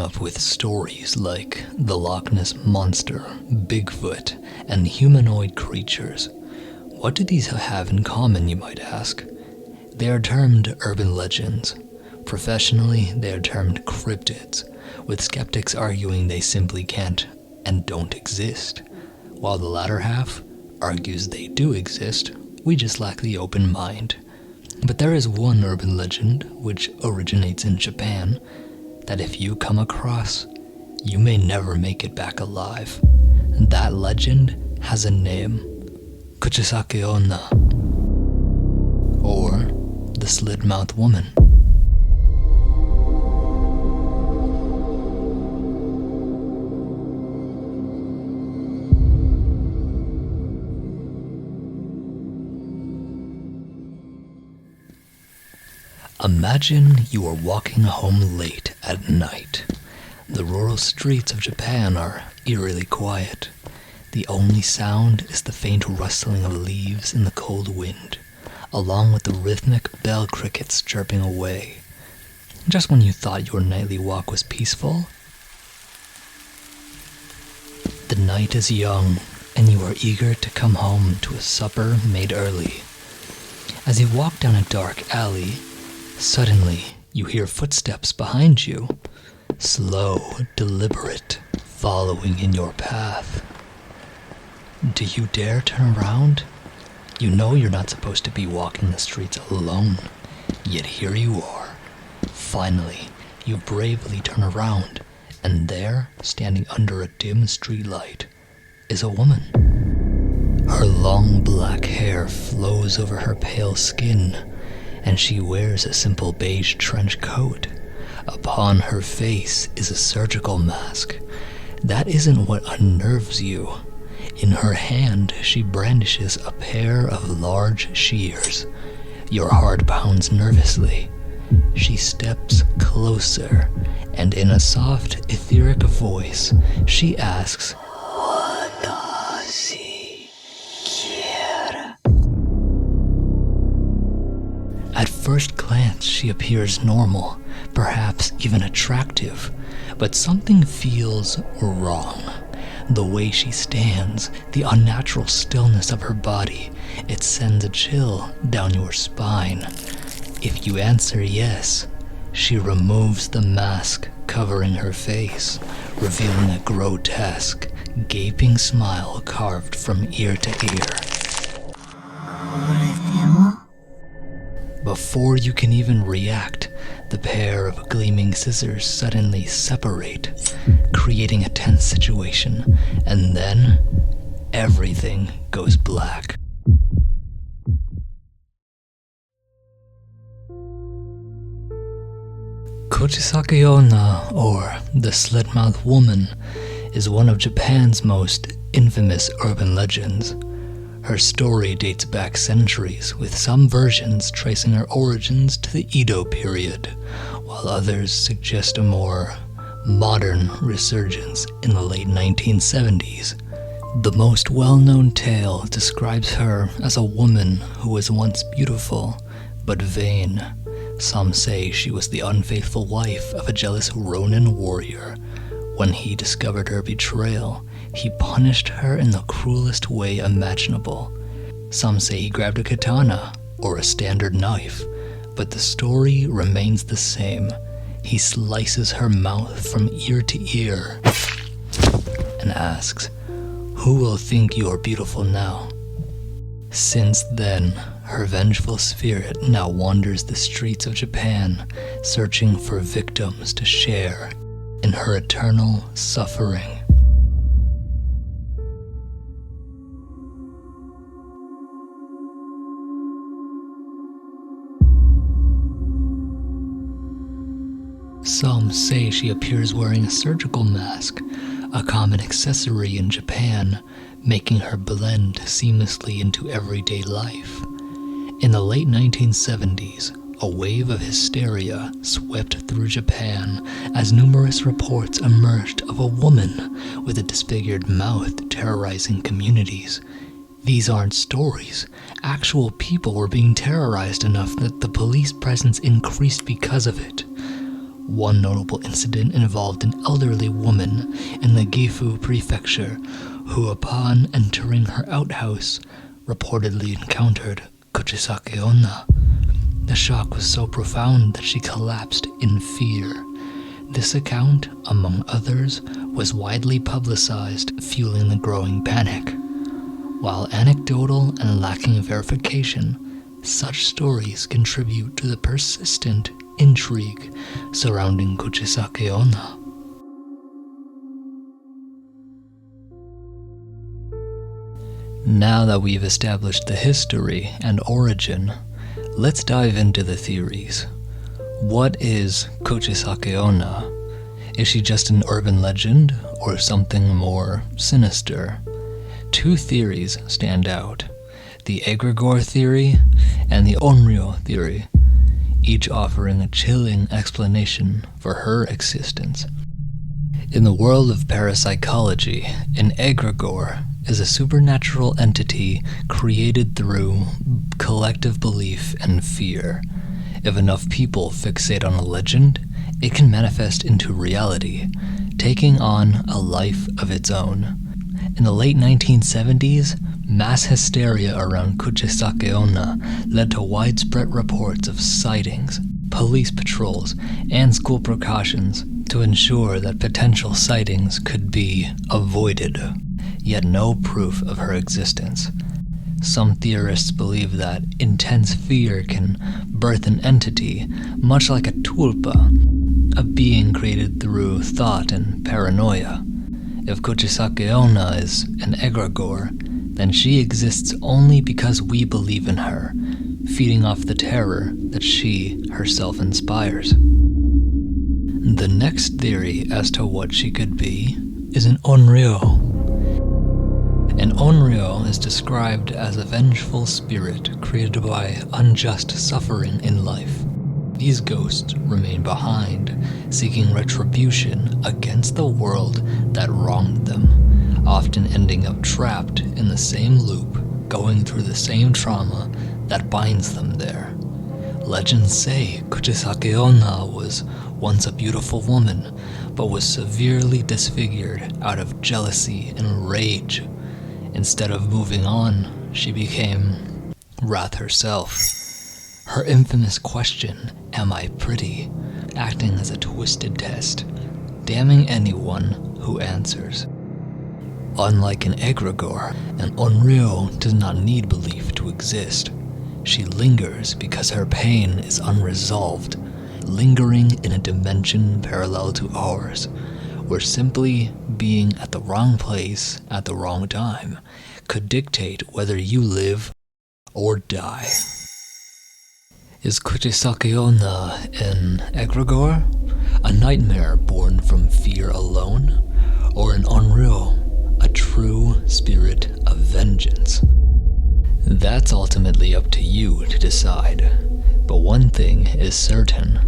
up with stories like the Loch Ness Monster, Bigfoot, and humanoid creatures. What do these have in common, you might ask? They are termed urban legends. Professionally, they are termed cryptids, with skeptics arguing they simply can't and don't exist, while the latter half argues they do exist, we just lack the open mind. But there is one urban legend, which originates in Japan, that if you come across, you may never make it back alive. And that legend has a name: Kuchisake Onna, or the Slit-Mouthed Woman. Imagine you are walking home late at night. The rural streets of Japan are eerily quiet. The only sound is the faint rustling of leaves in the cold wind, along with the rhythmic bell crickets chirping away. Just when you thought your nightly walk was peaceful, the night is young, and you are eager to come home to a supper made early. As you walk down a dark alley, suddenly you hear footsteps behind you, slow, deliberate, following in your path. Do you dare turn around? You know you're not supposed to be walking the streets alone, yet here you are. Finally, you bravely turn around, and there, standing under a dim streetlight, is a woman. Her long black hair flows over her pale skin, and she wears a simple beige trench coat. Upon her face is a surgical mask. That isn't what unnerves you. In her hand, she brandishes a pair of large shears. Your heart pounds nervously. She steps closer, and in a soft, etheric voice, she asks, At first glance, she appears normal, perhaps even attractive, but something feels wrong. The way she stands, the unnatural stillness of her body, it sends a chill down your spine. If you answer yes, she removes the mask covering her face, revealing a grotesque, gaping smile carved from ear to ear. Before you can even react, the pair of gleaming scissors suddenly separate, creating a tense situation, and then everything goes black. Kuchisake Onna, or the Slit-Mouthed Woman, is one of Japan's most infamous urban legends. Her story dates back centuries, with some versions tracing her origins to the Edo period, while others suggest a more modern resurgence in the late 1970s. The most well-known tale describes her as a woman who was once beautiful, but vain. Some say she was the unfaithful wife of a jealous Ronin warrior. When he discovered her betrayal, he punished her in the cruelest way imaginable. Some say he grabbed a katana, or a standard knife, but the story remains the same. He slices her mouth from ear to ear and asks, "Who will think you are beautiful now?" Since then, her vengeful spirit now wanders the streets of Japan, searching for victims to share in her eternal suffering. Some say she appears wearing a surgical mask, a common accessory in Japan, making her blend seamlessly into everyday life. In the late 1970s, a wave of hysteria swept through Japan as numerous reports emerged of a woman with a disfigured mouth terrorizing communities. These aren't stories. Actual people were being terrorized enough that the police presence increased because of it. One notable incident involved an elderly woman in the Gifu prefecture who, upon entering her outhouse, reportedly encountered Kuchisake Onna. The shock was so profound that she collapsed in fear. This account, among others, was widely publicized, fueling the growing panic. While anecdotal and lacking verification, such stories contribute to the persistent intrigue surrounding Kuchisake Onna. Now that we've established the history and origin, let's dive into the theories. What is Kuchisake Onna? Is she just an urban legend or something more sinister? Two theories stand out: the egregore theory and the onryo theory, each offering a chilling explanation for her existence. In the world of parapsychology, an egregore is a supernatural entity created through collective belief and fear. If enough people fixate on a legend, it can manifest into reality, taking on a life of its own. In the late 1970s, mass hysteria around Kuchisake Onna led to widespread reports of sightings, police patrols, and school precautions to ensure that potential sightings could be avoided, yet no proof of her existence. Some theorists believe that intense fear can birth an entity, much like a tulpa, a being created through thought and paranoia. If Kuchisake Onna is an egregore, then she exists only because we believe in her, feeding off the terror that she herself inspires. The next theory as to what she could be is an onryo. An onryo is described as a vengeful spirit created by unjust suffering in life. These ghosts remain behind, seeking retribution against the world that wronged them, often ending up trapped in the same loop, going through the same trauma that binds them there. Legends say Kuchisake Onna was once a beautiful woman, but was severely disfigured out of jealousy and rage. Instead of moving on, she became wrath herself. Her infamous question, "Am I pretty?" acting as a twisted test, damning anyone who answers. Unlike an egregore, an onryo does not need belief to exist. She lingers because her pain is unresolved, lingering in a dimension parallel to ours, where simply being at the wrong place at the wrong time could dictate whether you live or die. Is Kuchisake Onna an egregore, a nightmare born from fear alone, or an onryo, a true spirit of vengeance? That's ultimately up to you to decide, but one thing is certain.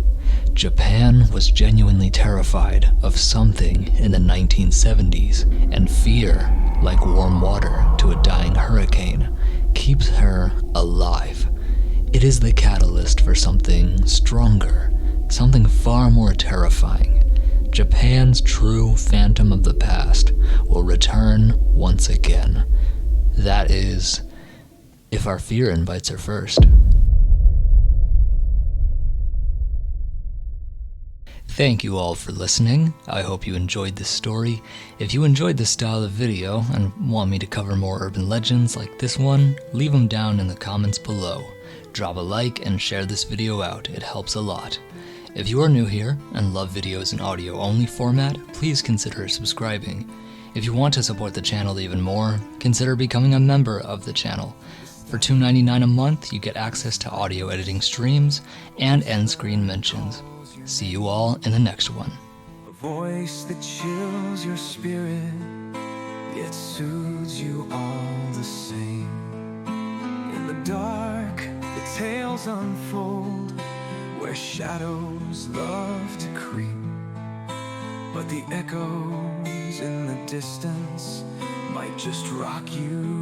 Japan was genuinely terrified of something in the 1970s, and fear, like warm water to a dying hurricane, keeps her alive. It is the catalyst for something stronger, something far more terrifying. Japan's true phantom of the past will return once again. That is, if our fear invites her first. Thank you all for listening. I hope you enjoyed this story. If you enjoyed this style of video and want me to cover more urban legends like this one, leave them down in the comments below. Drop a like and share this video out, it helps a lot. If you are new here and love videos in audio only format, please consider subscribing. If you want to support the channel even more, consider becoming a member of the channel. For $2.99 a month, you get access to audio editing streams and end screen mentions. See you all in the next one. A voice that chills your spirit, yet soothes you all the same. In the dark, the tales unfold, where shadows love to creep. But the echoes in the distance might just rock you